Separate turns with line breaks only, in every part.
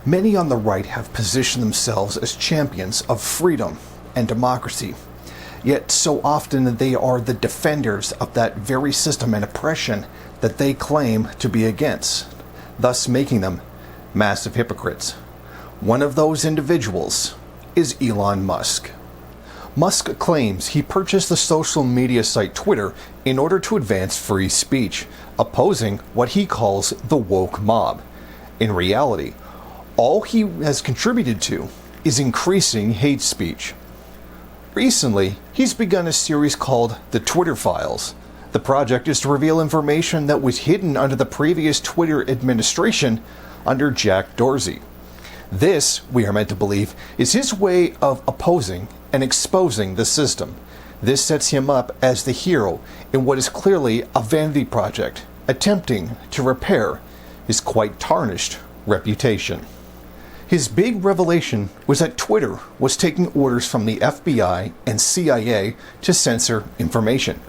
Many on the right have positioned themselves as champions of freedom and democracy, yet so often they are the defenders of that very system and oppression that they claim to be against, thus making them massive hypocrites. One of those individuals is Elon Musk. Musk claims he purchased the social media site Twitter in order to advance free speech, opposing what he calls the woke mob. In reality, all he has contributed to is increasing hate speech. Recently, he's begun a series called The Twitter Files. The project is to reveal information that was hidden under the previous Twitter administration under Jack Dorsey. This, we are meant to believe, is his way of opposing and exposing the system. This sets him up as the hero in what is clearly a vanity project, attempting to repair his quite tarnished reputation. His big revelation was that Twitter was taking orders from the FBI and CIA to censor information.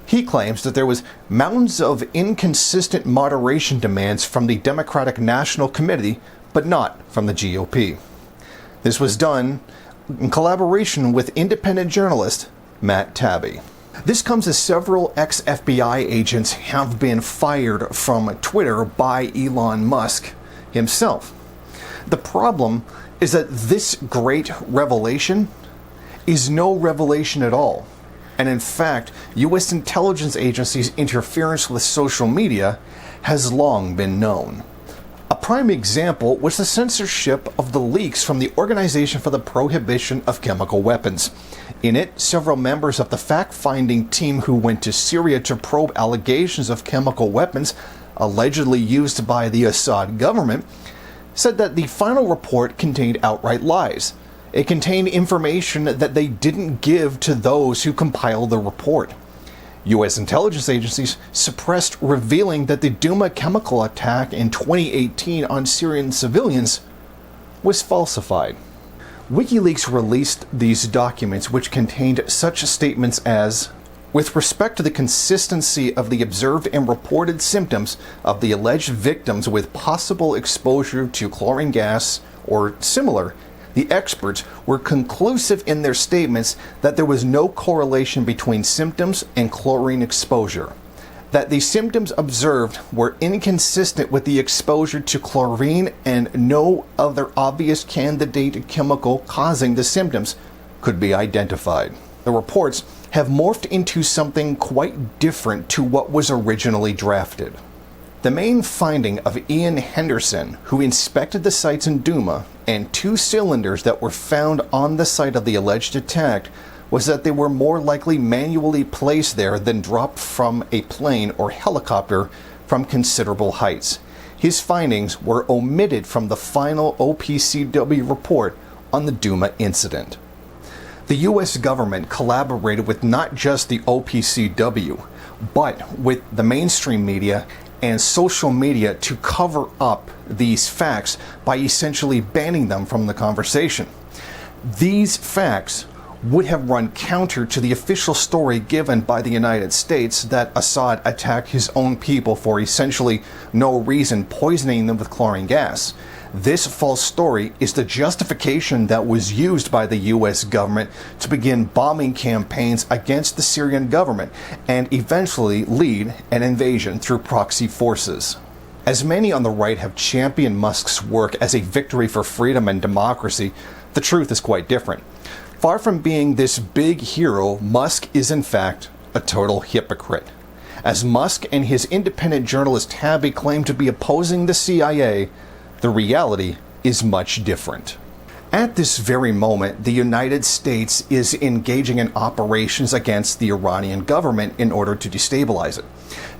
He claims that there was mountains of inconsistent moderation demands from the Democratic National Committee, but not from the GOP. This was done in collaboration with independent journalist Matt Taibbi. This comes as several ex-FBI agents have been fired from Twitter by Elon Musk himself. The problem is that this great revelation is no revelation at all. And in fact, U.S. intelligence agencies' interference with social media has long been known. A prime example was the censorship of the leaks from the Organization for the Prohibition of Chemical Weapons. In it, several members of the fact-finding team who went to Syria to probe allegations of chemical weapons allegedly used by the Assad government said that the final report contained outright lies. It contained information that they didn't give to those who compiled the report. U.S. intelligence agencies suppressed revealing that the Douma chemical attack in 2018 on Syrian civilians was falsified. WikiLeaks released these documents, which contained such statements as, with respect to the consistency of the observed and reported symptoms of the alleged victims with possible exposure to chlorine gas or similar, the experts were conclusive in their statements that there was no correlation between symptoms and chlorine exposure, that the symptoms observed were inconsistent with the exposure to chlorine, and no other obvious candidate chemical causing the symptoms could be identified. The reports have morphed into something quite different to what was originally drafted. The main finding of Ian Henderson, who inspected the sites in Douma, and 2 cylinders that were found on the site of the alleged attack, was that they were more likely manually placed there than dropped from a plane or helicopter from considerable heights. His findings were omitted from the final OPCW report on the Douma incident. The U.S. government collaborated with not just the OPCW, but with the mainstream media and social media to cover up these facts by essentially banning them from the conversation. These facts would have run counter to the official story given by the United States that Assad attacked his own people for essentially no reason, poisoning them with chlorine gas. This false story is the justification that was used by the U.S. government to begin bombing campaigns against the Syrian government and eventually lead an invasion through proxy forces. As many on the right have championed Musk's work as a victory for freedom and democracy, the truth is quite different. Far from being this big hero, Musk is in fact a total hypocrite. As Musk and his independent journalist Taibbi claim to be opposing the CIA, the reality is much different. At this very moment, the United States is engaging in operations against the Iranian government in order to destabilize it.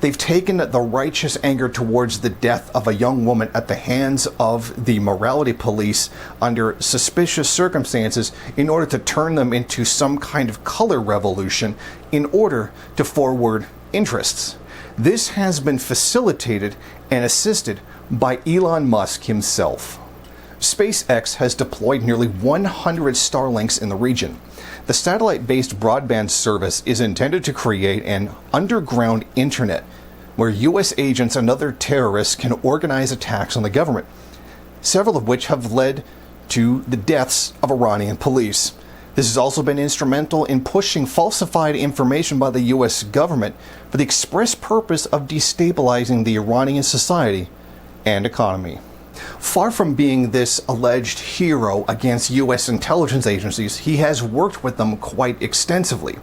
They've taken the righteous anger towards the death of a young woman at the hands of the morality police under suspicious circumstances in order to turn them into some kind of color revolution in order to forward interests. This has been facilitated and assisted by Elon Musk himself. SpaceX has deployed nearly 100 Starlinks in the region. The satellite-based broadband service is intended to create an underground internet where U.S. agents and other terrorists can organize attacks on the government. several of which have led to the deaths of Iranian police. This has also been instrumental in pushing falsified information by the US government for the express purpose of destabilizing the Iranian society and economy. Far from being this alleged hero against US intelligence agencies, he has worked with them quite extensively.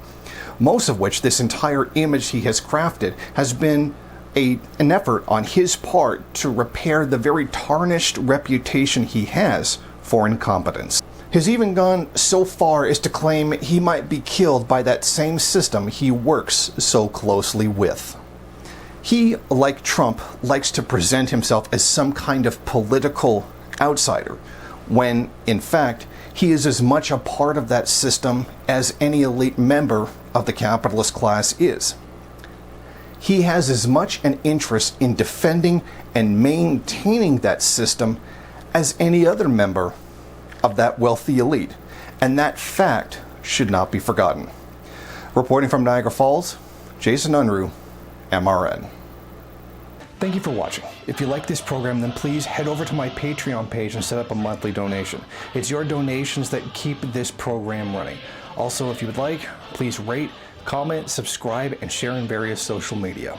Most of which, this entire image he has crafted, has been an effort on his part to repair the very tarnished reputation he has for incompetence. Has even gone so far as to claim he might be killed by that same system he works so closely with. He, like Trump, likes to present himself as some kind of political outsider, when, in fact, he is as much a part of that system as any elite member of the capitalist class is. He has as much an interest in defending and maintaining that system as any other member of that wealthy elite, and that fact should not be forgotten. Reporting from Niagara Falls, Jason Unruhe, MRN. Thank you for watching. If you like this program, then please head over to my Patreon page and set up a monthly donation. It's your donations that keep this program running. Also, if you would like, please rate, comment, subscribe, and share in various social media.